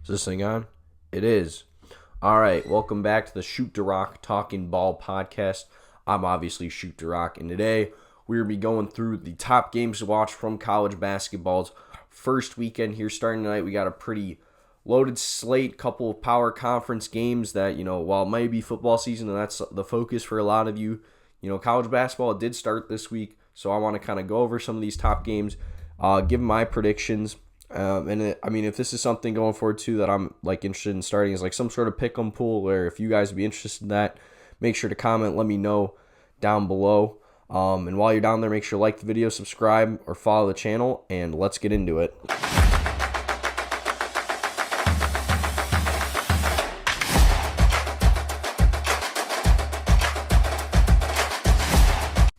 Is this thing on? It is. All right, welcome back to the Shoot DaRock Talking Ball podcast. I'm obviously Shoot DaRock, and today we're going to be going through the top games to watch from college basketball's first weekend here. Starting tonight, we got a pretty loaded slate, couple of power conference games that, while it might be football season, and that's the focus for a lot of you, college basketball, it did start this week, so I want to kind of go over some of these top games, give my predictions. If this is something going forward too that I'm interested in starting is some sort of pick 'em pool, where if you guys would be interested in that, make sure to comment, let me know down below. And while you're down there, make sure to like the video, subscribe, or follow the channel, and let's get into it.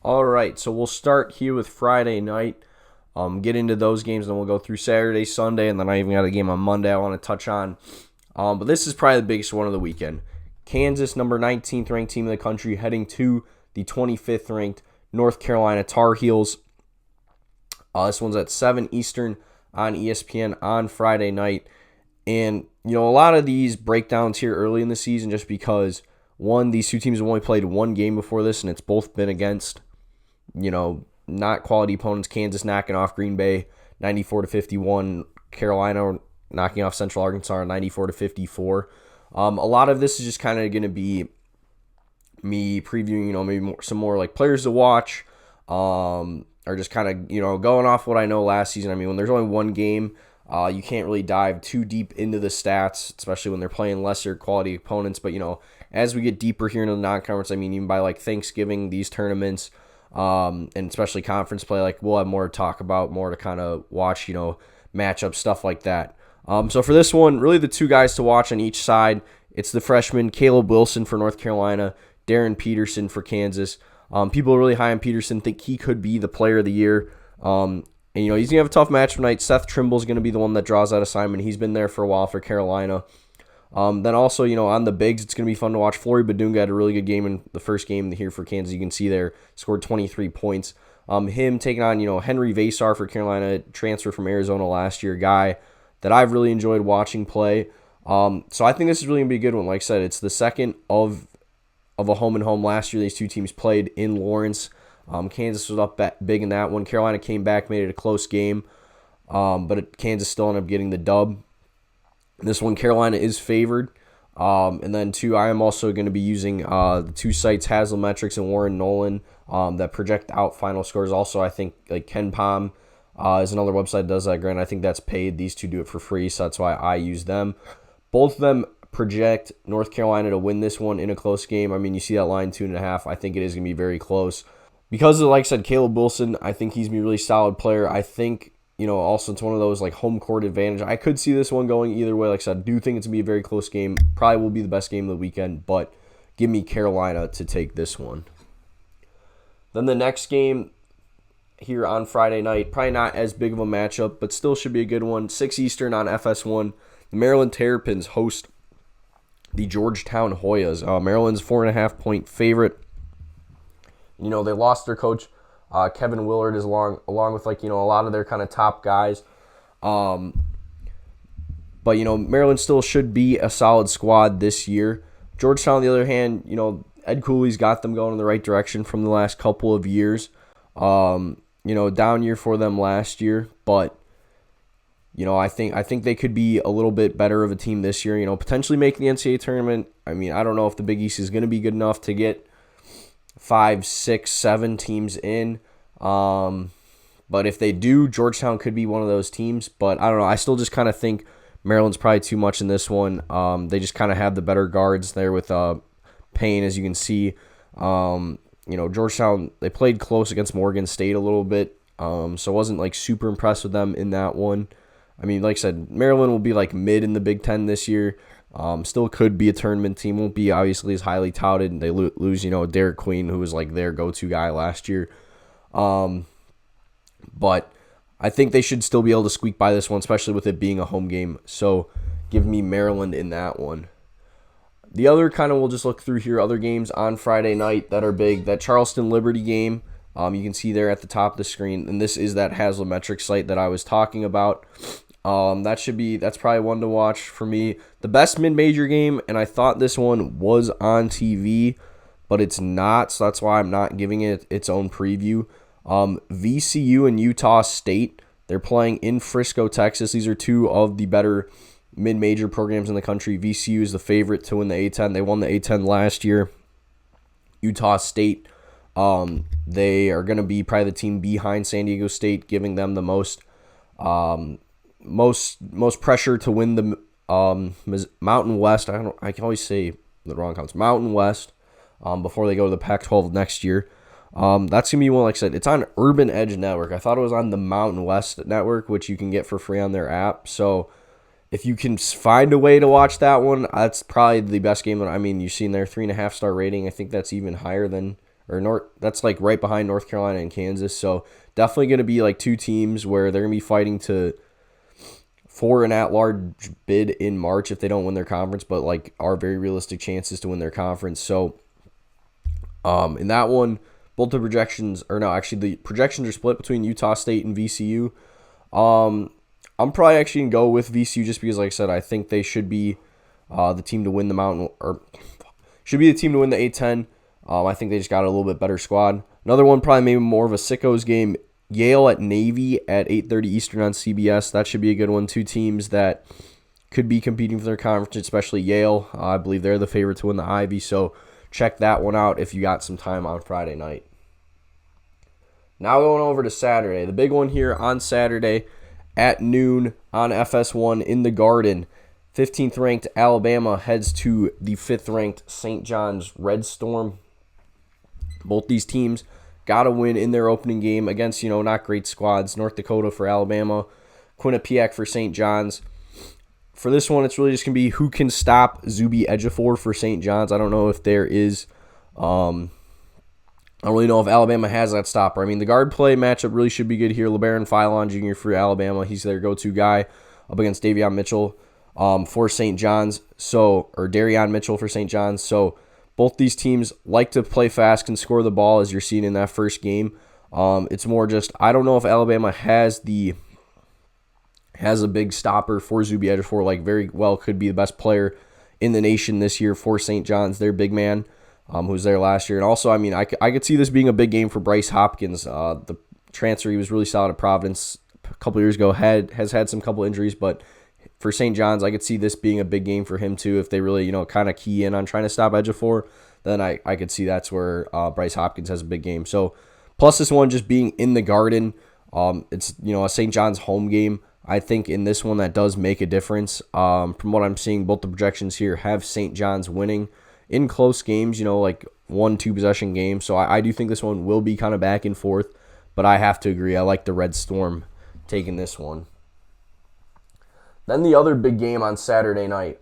All right, so we'll start here with Friday night. Get into those games, and then we'll go through Saturday, Sunday, and then I even got a game on Monday I want to touch on. But this is probably the biggest one of the weekend. Kansas, number 19th ranked team in the country, heading to the 25th ranked North Carolina Tar Heels. This one's at 7 Eastern on ESPN on Friday night. And, a lot of these breakdowns here early in the season just because, one, these two teams have only played one game before this, and it's both been against, not quality opponents. Kansas knocking off Green Bay 94-51. Carolina knocking off Central Arkansas 94-54. A lot of this is just kind of going to be me previewing, maybe some more players to watch, or just kind of, going off what I know last season. When there's only one game, you can't really dive too deep into the stats, especially when they're playing lesser quality opponents. But, as we get deeper here into the non-conference, even by Thanksgiving, these tournaments, and especially conference play, we'll have more to talk about, more to kind of watch, matchup stuff like that. So for this one, really the two guys to watch on each side, it's the freshman Caleb Wilson for North Carolina, Darren Petterson for Kansas. People are really high on Petterson, think he could be the player of the year. And he's going to have a tough match tonight. Seth Trimble's going to be the one that draws that assignment. He's been there for a while for Carolina. Then also, on the bigs, it's going to be fun to watch. Flory Badunga had a really good game in the first game here for Kansas. You can see there, scored 23 points. Him taking on, Henry Vasar for Carolina, transfer from Arizona last year, guy that I've really enjoyed watching play. So I think this is really going to be a good one. Like I said, it's the second of a home and home. Last year, these two teams played in Lawrence. Kansas was up big in that one. Carolina came back, made it a close game, but Kansas still ended up getting the dub. This one, Carolina is favored. And then, two, I am also going to be using the two sites, Haslametrics and Warren Nolan, that project out final scores. Also, I think Ken Palm is another website that does that. Granted, I think that's paid. These two do it for free, so that's why I use them. Both of them project North Carolina to win this one in a close game. You see that line 2.5. I think it is going to be very close. Because of, like I said, Caleb Wilson, I think he's going to be a really solid player. I think, also it's one of those home court advantage. I could see this one going either way. Like I said, I do think it's going to be a very close game. Probably will be the best game of the weekend, but give me Carolina to take this one. Then the next game here on Friday night, probably not as big of a matchup, but still should be a good one. 6 Eastern on FS1. The Maryland Terrapins host the Georgetown Hoyas. Maryland's 4.5-point favorite. They lost their coach. Kevin Willard is along with a lot of their kind of top guys. But Maryland still should be a solid squad this year. Georgetown, on the other hand, Ed Cooley's got them going in the right direction from the last couple of years. Down year for them last year, but I think they could be a little bit better of a team this year. Potentially make the NCAA tournament. I don't know if the Big East is going to be good enough to get 5, 6, 7 teams in. But if they do, Georgetown could be one of those teams. But I don't know. I still just kind of think Maryland's probably too much in this one. They just kind of have the better guards there with Payne, as you can see. Georgetown, they played close against Morgan State a little bit. So I wasn't super impressed with them in that one. Like I said, Maryland will be mid in the Big Ten this year. Still could be a tournament team. Won't be obviously as highly touted. They lose, Derek Queen, who was their go-to guy last year. But I think they should still be able to squeak by this one, especially with it being a home game. So give me Maryland in that one. The other we'll just look through here, other games on Friday night that are big. That Charleston-Liberty game, you can see there at the top of the screen. And this is that Haslametrics site that I was talking about. That's probably one to watch for me. The best mid-major game, and I thought this one was on TV, but it's not, so that's why I'm not giving it its own preview. VCU and Utah State, they're playing in Frisco, Texas. These are two of the better mid-major programs in the country. VCU is the favorite to win the A-10. They won the A-10 last year. Utah State, they are going to be probably the team behind San Diego State, giving them the most pressure to win the Mountain West. I can always say the wrong conference. Mountain West, before they go to the Pac-12 next year. That's going to be one, like I said, it's on Urban Edge Network. I thought it was on the Mountain West Network, which you can get for free on their app. So if you can find a way to watch that one, that's probably the best game. I mean, you've seen their 3.5-star rating. I think that's even higher than, that's like right behind North Carolina and Kansas. So definitely going to be like two teams where they're going to be fighting for an at-large bid in March if they don't win their conference, but like are very realistic chances to win their conference. So in that one, both the projections, the projections are split between Utah State and VCU. I'm probably actually going to go with VCU just because, like I said, I think they should be the team to win the Mountain, or should be the team to win the A-10. I think they just got a little bit better squad. Another one, probably maybe more of a sickos game, Yale at Navy at 8:30 Eastern on CBS. That should be a good one. Two teams that could be competing for their conference, especially Yale. I believe they're the favorite to win the Ivy, so check that one out if you got some time on Friday night. Now going over to Saturday. The big one here on Saturday at noon on FS1 in the Garden. 15th ranked Alabama heads to the 5th ranked St. John's Red Storm. Both these teams got to win in their opening game against, not great squads. North Dakota for Alabama, Quinnipiac for St. John's. For this one, it's really just going to be who can stop Zuby Ejiofor for St. John's. I don't know if there is, I don't really know if Alabama has that stopper. I mean, the guard play matchup really should be good here. LeBaron Philon Jr. for Alabama. He's their go-to guy up against Davion Mitchell for St. John's. Or Darion Mitchell for St. John's. So both these teams like to play fast and score the ball, as you're seeing in that first game. It's more just, I don't know if Alabama has a big stopper for Zuby Ejiofor, like very well could be the best player in the nation this year for St. John's, their big man, who was there last year. And also, I mean, I could see this being a big game for Bryce Hopkins. The transfer, he was really solid at Providence a couple years ago, has had some couple injuries, but for St. John's, I could see this being a big game for him too. If they really, kind of key in on trying to stop Ejiofor, then I could see that's where Bryce Hopkins has a big game. So plus this one just being in the Garden, it's, a St. John's home game. I think in this one that does make a difference. From what I'm seeing, both the projections here have St. John's winning in close games, like 1-2 possession games. So I do think this one will be kind of back and forth, but I have to agree. I like the Red Storm taking this one. Then the other big game on Saturday night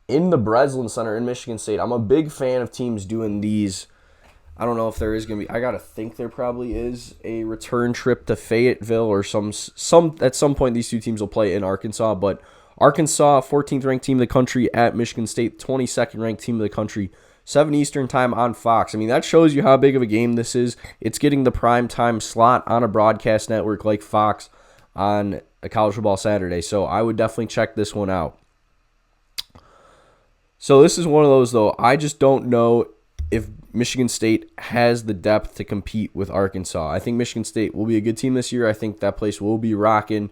in the Breslin Center in Michigan State. I'm a big fan of teams doing these. I don't know if there is going to be, I got to think there probably is a return trip to Fayetteville or some at some point these two teams will play in Arkansas, but Arkansas, 14th ranked team of the country at Michigan State, 22nd ranked team of the country, 7 Eastern time on Fox. I mean, that shows you how big of a game this is. It's getting the prime time slot on a broadcast network like Fox on a college football Saturday, so I would definitely check this one out. So this is one of those, though, I just don't know if Michigan State has the depth to compete with Arkansas. I think Michigan State will be a good team this year. I think that place will be rocking.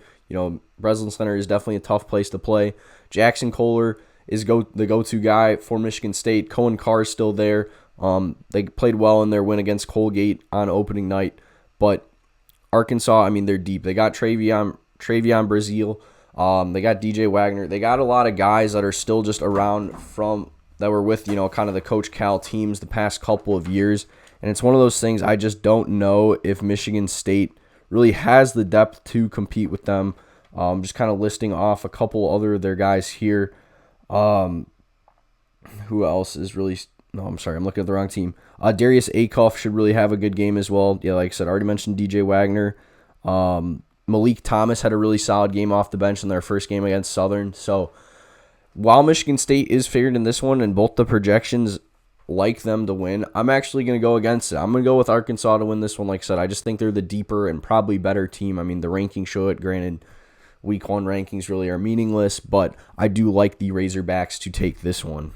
Breslin Center is definitely a tough place to play. Jackson Kohler is the go-to guy for Michigan State. Cohen Carr is still there. They played well in their win against Colgate on opening night. But Arkansas, I mean, they're deep. They got Travion Brazil. They got DJ Wagner. They got a lot of guys that are still just around that were with, kind of the Coach Cal teams the past couple of years. And it's one of those things I just don't know if Michigan State really has the depth to compete with them. Just kind of listing off a couple other of their guys here. Who else is really... No, I'm sorry. I'm looking at the wrong team. Darius Akoff should really have a good game as well. Yeah, like I said, I already mentioned DJ Wagner. Malik Thomas had a really solid game off the bench in their first game against Southern. So while Michigan State is favored in this one and both the projections like them to win, I'm actually going to go against it. I'm going to go with Arkansas to win this one. Like I said, I just think they're the deeper and probably better team. I mean, the rankings show it. Granted, Week 1 rankings really are meaningless, but I do like the Razorbacks to take this one.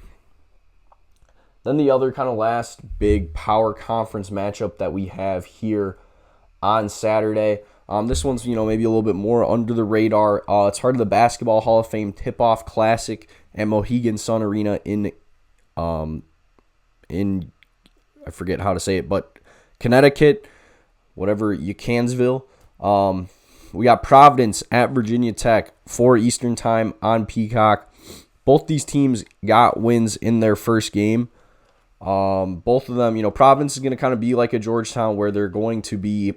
Then the other kind of last big power conference matchup that we have here on Saturday. This one's, maybe a little bit more under the radar. It's part of the Basketball Hall of Fame Tip-Off Classic at Mohegan Sun Arena in I forget how to say it, but Connecticut, whatever, Yukansville. We got Providence at Virginia Tech, 4 Eastern time on Peacock. Both these teams got wins in their first game. Both of them, Providence is going to kind of be like a Georgetown where they're going to be,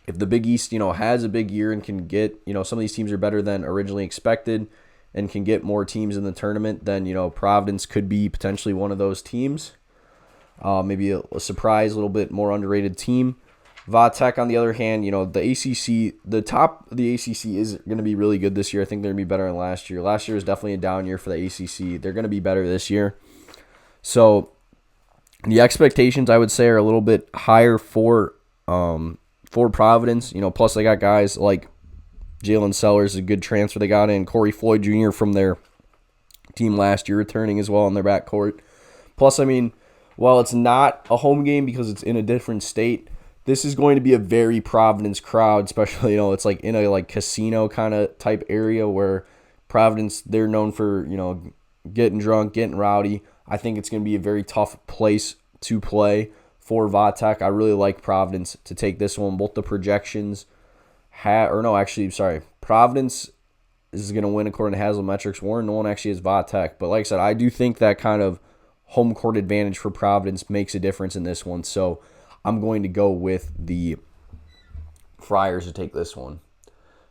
if the Big East, has a big year and can get, some of these teams are better than originally expected and can get more teams in the tournament, then, Providence could be potentially one of those teams. Maybe a surprise, a little bit more underrated team. Tech, on the other hand, the ACC, the top of the ACC is going to be really good this year. I think they're going to be better than last year. Last year was definitely a down year for the ACC. They're going to be better this year. So the expectations, I would say, are a little bit higher for Providence. Plus they got guys like Jalen Sellers, a good transfer they got in. Corey Floyd Jr. from their team last year returning as well in their backcourt. Plus, while it's not a home game because it's in a different state, this is going to be a very Providence crowd, especially, it's like in a casino kind of type area where Providence, they're known for, getting drunk, getting rowdy. I think it's going to be a very tough place to play for Tech. I really like Providence to take this one. Both the projections Providence is going to win according to Haslametrics. Warren Nolan actually has Tech. But like I said, I do think that kind of home court advantage for Providence makes a difference in this one. So I'm going to go with the Friars to take this one.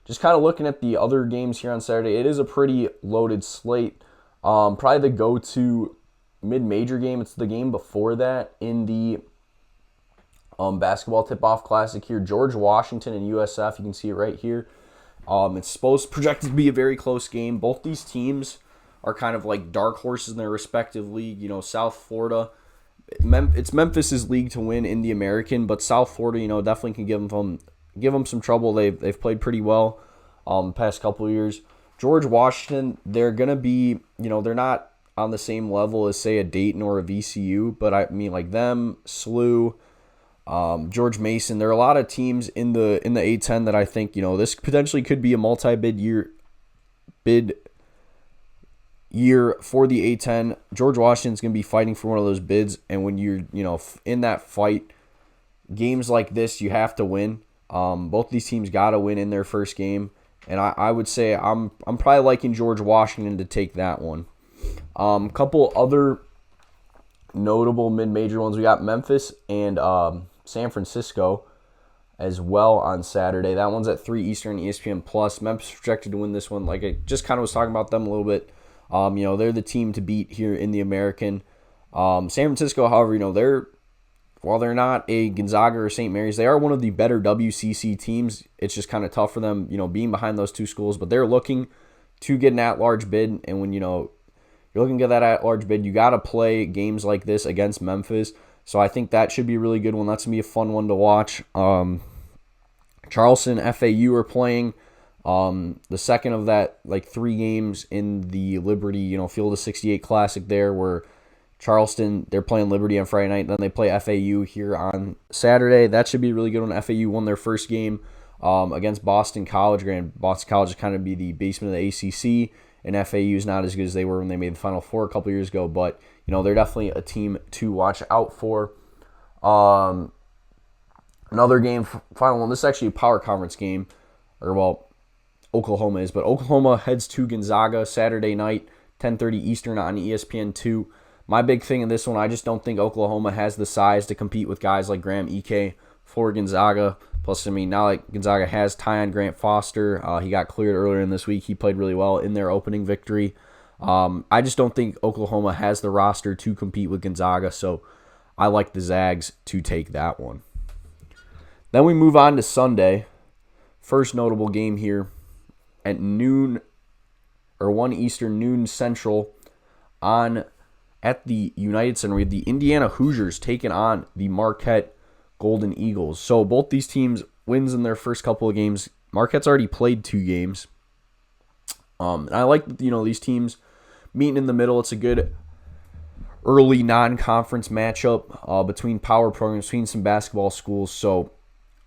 Just kind of looking at the other games here on Saturday, it is a pretty loaded slate. Probably the go-to mid-major game. It's the game before that in the basketball tip-off classic here. George Washington and USF. You can see it right here. It's projected to be a very close game. Both these teams are kind of like dark horses in their respective league. South Florida, it's Memphis' league to win in the American, but South Florida, definitely can give them some trouble. They've played pretty well the past couple of years. George Washington, they're gonna be, they're not on the same level as say a Dayton or a VCU, but like them, SLU, George Mason. There are a lot of teams in the A10 that I think this potentially could be a multi-bid year for the A10. George Washington's going to be fighting for one of those bids, and when you're in that fight, games like this you have to win. Both these teams got to win in their first game, and I would say I'm probably liking George Washington to take that one. Couple other notable mid-major ones. We got Memphis and San Francisco as well on Saturday. That one's at 3 Eastern, ESPN Plus. Memphis projected to win this one. Like I just kind of was talking about them a little bit. They're the team to beat here in the American. San Francisco, however, while they're not a Gonzaga or St. Mary's, they are one of the better WCC teams. It's just kind of tough for them, being behind those two schools. But they're looking to get an at-large bid, and when you're looking to get that at-large bid, you got to play games like this against Memphis. So I think that should be a really good one. That's going to be a fun one to watch. Charleston, FAU are playing the second of that, 3 games in the Liberty, Field of 68 Classic there, where Charleston, they're playing Liberty on Friday night. Then they play FAU here on Saturday. That should be a really good one. FAU won their first game against Boston College. Granted, Boston College is kind of be the basement of the ACC, and FAU is not as good as they were when they made the Final Four a couple years ago. But, they're definitely a team to watch out for. Another game, final one. This is actually a power conference game. Oklahoma is. But Oklahoma heads to Gonzaga Saturday night, 10:30 Eastern on ESPN2. My big thing in this one, I just don't think Oklahoma has the size to compete with guys like Graham Ike for Gonzaga. Plus, now like Gonzaga has Tyon Grant Foster. He got cleared earlier in this week. He played really well in their opening victory. I just don't think Oklahoma has the roster to compete with Gonzaga, so I like the Zags to take that one. Then we move on to Sunday. First notable game here at noon, or 1 Eastern, noon Central, at the United Center. We have the Indiana Hoosiers taking on the Marquette Golden Eagles. So both these teams, wins in their first couple of games, Marquette's already played 2 games. And I like, these teams meeting in the middle. It's a good early non-conference matchup between power programs, between some basketball schools. So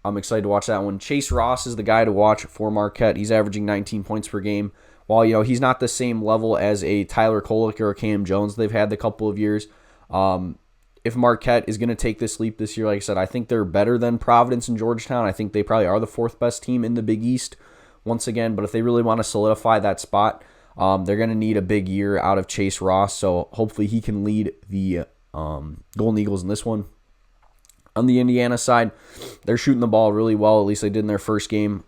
I'm excited to watch that one. Chase Ross is the guy to watch for Marquette. He's averaging 19 points per game. While, he's not the same level as a Tyler Kolek or a Cam Jones they've had the couple of years. If Marquette is going to take this leap this year, like I said, I think they're better than Providence and Georgetown. I think they probably are the 4th best team in the Big East once again. But if they really want to solidify that spot, they're going to need a big year out of Chase Ross. So hopefully he can lead the Golden Eagles in this one. On the Indiana side, they're shooting the ball really well. At least they did in their first game.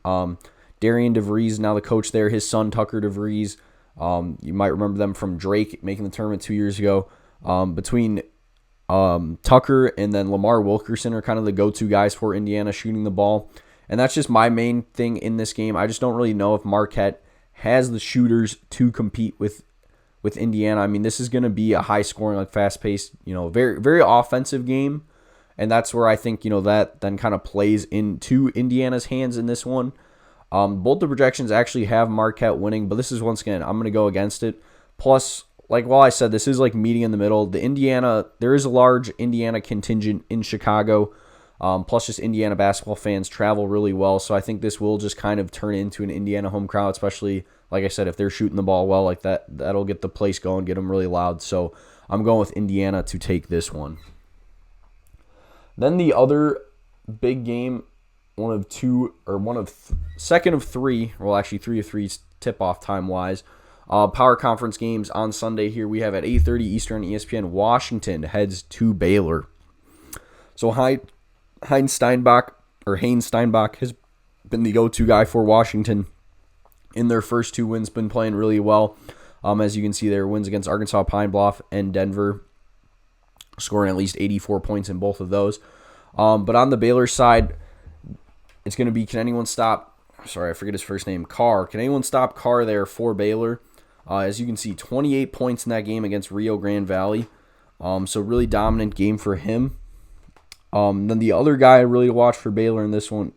Darian DeVries, now the coach there. His son, Tucker DeVries. You might remember them from Drake making the tournament 2 years ago. Between Tucker and then Lamar Wilkerson are kind of the go-to guys for Indiana shooting the ball. And that's just my main thing in this game. I just don't really know if Marquette has the shooters to compete with Indiana. I mean, this is going to be a high-scoring, fast-paced, very, very offensive game. And that's where I think, that then kind of plays into Indiana's hands in this one. Both the projections actually have Marquette winning, but this is, once again, I'm going to go against it. Plus, while I said this is meeting in the middle, there is a large Indiana contingent in Chicago. Plus, just Indiana basketball fans travel really well. So I think this will just kind of turn into an Indiana home crowd, especially, like I said, if they're shooting the ball well like that, that'll get the place going, get them really loud. So I'm going with Indiana to take this one. Then the other big game, second of 3, well, actually 3 of 3 tip-off time-wise. Power conference games on Sunday here. We have at 8:30 Eastern ESPN, Washington heads to Baylor. So Haynes Steinbach has been the go-to guy for Washington in their first 2 wins, been playing really well. As you can see, their wins against Arkansas, Pine Bluff, and Denver, scoring at least 84 points in both of those. But on the Baylor side, it's going to be, can anyone stop, I forget his first name, Carr. Can anyone stop Carr there for Baylor? As you can see, 28 points in that game against Rio Grande Valley. So really dominant game for him. Then the other guy I really watch for Baylor in this one,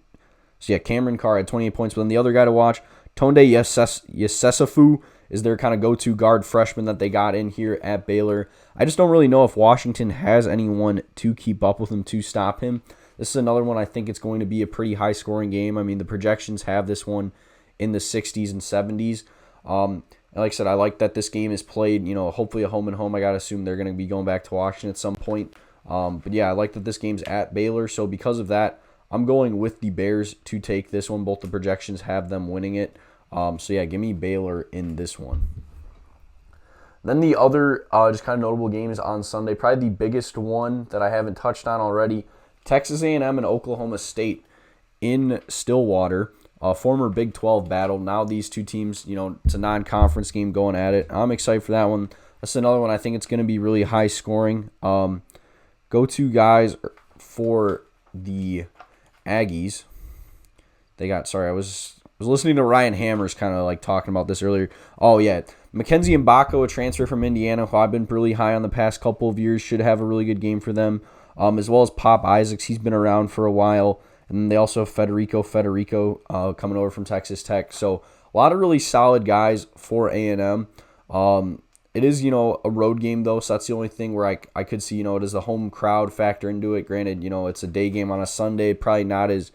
so yeah, Cameron Carr had 28 points, but then the other guy to watch, Tonde Yesesafu, is their kind of go-to guard freshman that they got in here at Baylor. I just don't really know if Washington has anyone to keep up with him to stop him. This is another one I think it's going to be a pretty high-scoring game. I mean, the projections have this one in the 60s and 70s. And like I said, I like that this game is played, hopefully a home and home. I got to assume they're going to be going back to Washington at some point. But yeah, I like that this game's at Baylor. So because of that, I'm going with the Bears to take this one. Both the projections have them winning it. So yeah, give me Baylor in this one. Then the other just kind of notable games on Sunday, probably the biggest one that I haven't touched on already, Texas A&M and Oklahoma State in Stillwater, a former Big 12 battle. Now these two teams, it's a non-conference game going at it. I'm excited for that one. That's another one I think it's going to be really high scoring. Go-to guys for the Aggies. They got, I was listening to Ryan Hammers kind of talking about this earlier. Oh, yeah. Mackenzie Mbako, a transfer from Indiana, who I've been really high on the past couple of years, should have a really good game for them. As well as Pop Isaacs. He's been around for a while. And then they also have Federico coming over from Texas Tech. So a lot of really solid guys for A&M. It is, a road game, though, so that's the only thing where I could see, does the home crowd factor into it? Granted, it's a day game on a Sunday, probably not as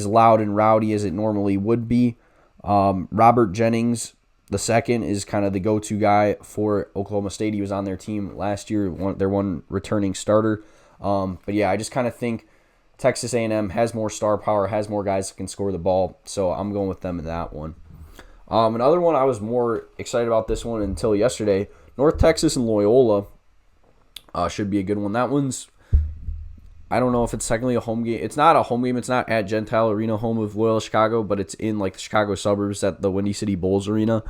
loud and rowdy as it normally would be. Robert Jennings II is kind of the go-to guy for Oklahoma State. He was on their team last year, their one returning starter. But yeah, I just kind of think Texas A&M has more star power, has more guys that can score the ball, so I'm going with them in that one. Another one I was more excited about this one until yesterday, North Texas and Loyola should be a good one. That one's, I don't know if it's technically a home game. It's not a home game. It's not at Gentile Arena, home of Loyola Chicago, but it's in the Chicago suburbs at the Windy City Bulls Arena.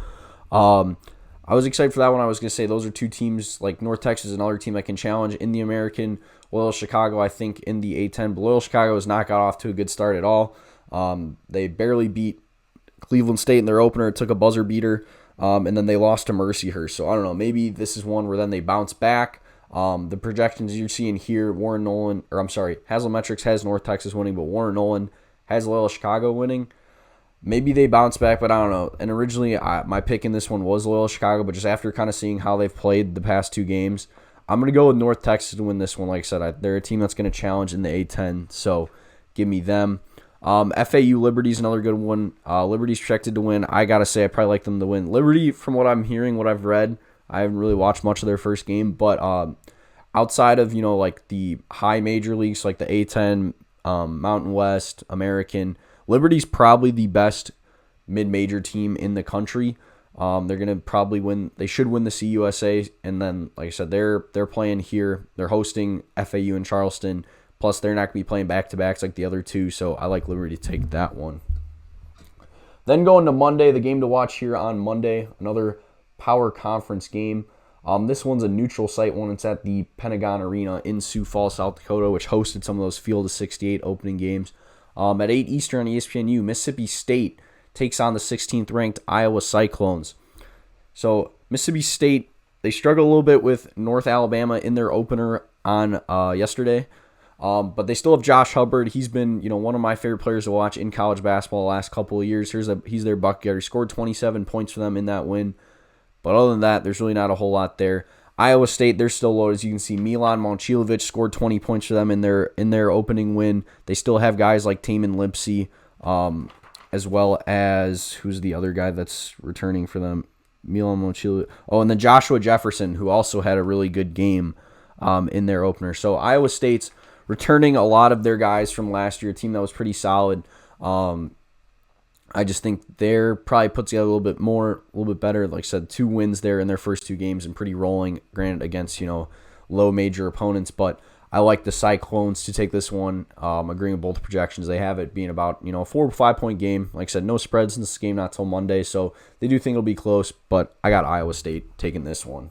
I was excited for that one. I was going to say those are two teams, North Texas is another team that can challenge in the American. Loyola Chicago, I think, in the A-10. But Loyola Chicago has not got off to a good start at all. They barely beat Cleveland State in their opener. It took a buzzer beater, and then they lost to Mercyhurst. So I don't know. Maybe this is one where then they bounce back. The projections you're seeing here, Haslametrics has North Texas winning, but Warren Nolan has Loyola Chicago winning. maybe they bounce back, but I don't know. And originally, my pick in this one was Loyola Chicago, but just after kind of seeing how they've played the past 2 games, I'm going to go with North Texas to win this one. Like I said, they're a team that's going to challenge in the A-10, so give me them. FAU Liberty's another good one. Liberty's projected to win. I got to say, I probably like them to win. Liberty, from what I'm hearing, what I've read, I haven't really watched much of their first game, but outside of, like the high major leagues, like the A-10, Mountain West, American, Liberty's probably the best mid-major team in the country. They're going to probably win. They should win the CUSA, and then, like I said, they're playing here. They're hosting FAU in Charleston. Plus, they're not going to be playing back-to-backs like the other 2, so I like Liberty to take that one. Then going to Monday, the game to watch here on Monday, another Power Conference game. This one's a neutral site one. It's at the Pentagon Arena in Sioux Falls, South Dakota, which hosted some of those Field of 68 opening games. At 8 Eastern on ESPNU, Mississippi State takes on the 16th-ranked Iowa Cyclones. So Mississippi State, they struggled a little bit with North Alabama in their opener on yesterday. But they still have Josh Hubbard. He's been, one of my favorite players to watch in college basketball the last couple of years. He's their bucket getter. He scored 27 points for them in that win. But other than that, there's really not a whole lot there. Iowa State, they're still low. As you can see, Milan Momcilovic scored 20 points for them in their opening win. They still have guys like Taman Lipsey, as well as, who's the other guy that's returning for them? Milan Momcilovic. Oh, and then Joshua Jefferson, who also had a really good game in their opener. So Iowa State's returning a lot of their guys from last year, a team that was pretty solid. I just think they're probably put together a little bit better. Like I said, 2 wins there in their first 2 games and pretty rolling, granted against, low major opponents. But I like the Cyclones to take this one. Agreeing with both projections. They have it being about, a 4 or 5 point game. Like I said, no spreads in this game, not till Monday. So they do think it'll be close, but I got Iowa State taking this one.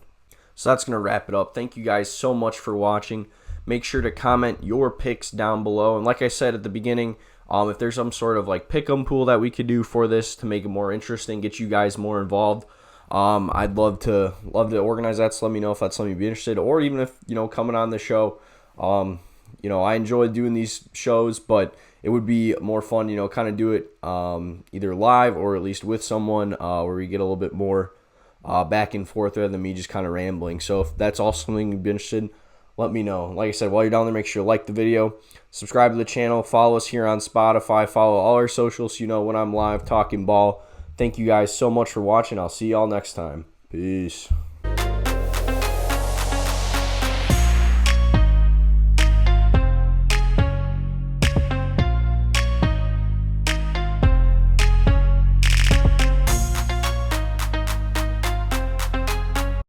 So that's going to wrap it up. Thank you guys so much for watching. Make sure to comment your picks down below. And like I said at the beginning, if there's some sort of like pick'em pool that we could do for this to make it more interesting, get you guys more involved, I'd love to organize that. So let me know if that's something you'd be interested in, or even if coming on the show. I enjoy doing these shows, but it would be more fun, kind of do it either live or at least with someone where we get a little bit more back and forth rather than me just kind of rambling. So if that's also something you'd be interested in, let me know. Like I said, while you're down there, make sure to like the video, subscribe to the channel, follow us here on Spotify, follow all our socials so you know when I'm live talking ball. Thank you guys so much for watching. I'll see y'all next time. Peace.